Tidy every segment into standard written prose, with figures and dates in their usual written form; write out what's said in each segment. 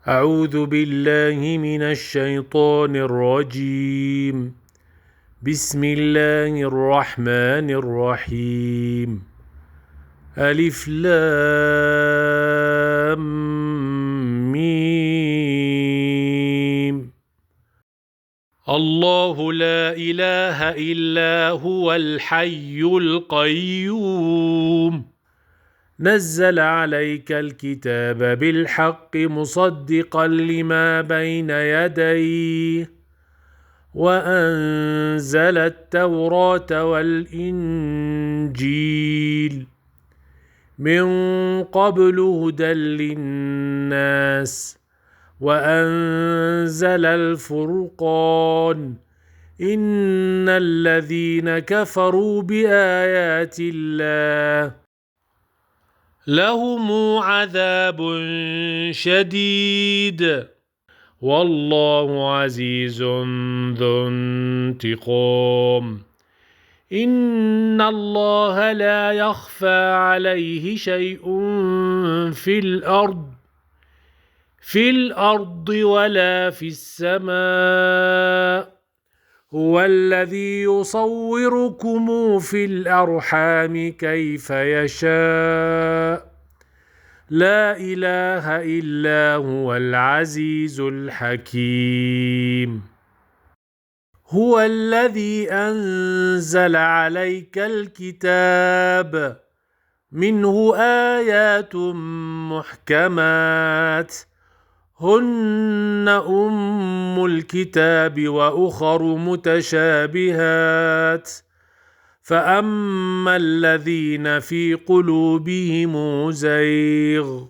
أعوذ بالله من الشيطان الرجيم. بسم الله الرحمن الرحيم. ألف لام ميم. الله لا إله إلا هو الحي القيوم. نزل عليك الكتاب بالحق مصدقا لما بين يديه وأنزل التوراة والإنجيل من قبل هدى للناس وأنزل الفرقان. إن الذين كفروا بآيات الله لهم عذاب شديد والله عزيز ذو انتقام. إن الله لا يخفى عليه شيء في الأرض ولا في السماء. هو الذي يصوركم في الأرحام كيف يشاء. لا إله إلا هو العزيز الحكيم. هو الذي أنزل عليك الكتاب منه آيات محكمات هن أم الكتاب وأخر متشابهات. فأما الذين في قلوبهم زيغ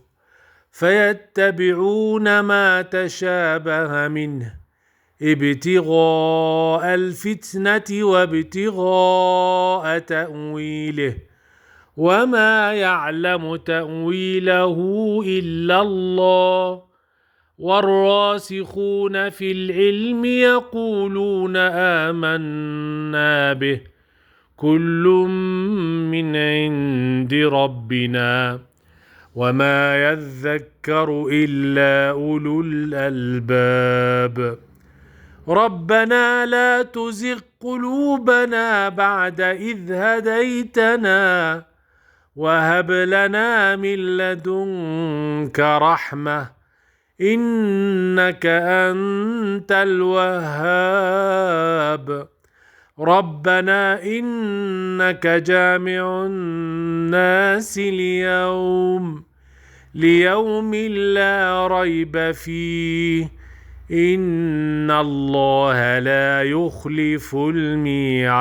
فيتبعون ما تشابه منه ابتغاء الفتنة وابتغاء تأويله وما يعلم تأويله إلا الله. والراسخون في العلم يقولون آمنا به كل من عند ربنا وما يذكر إلا أولو الألباب. ربنا لا تزغ قلوبنا بعد إذ هديتنا وهب لنا من لدنك رحمة إنك أنت الوهاب. ربنا إنك جامع الناس ليوم لا ريب فيه إن الله لا يخلف الميعاد.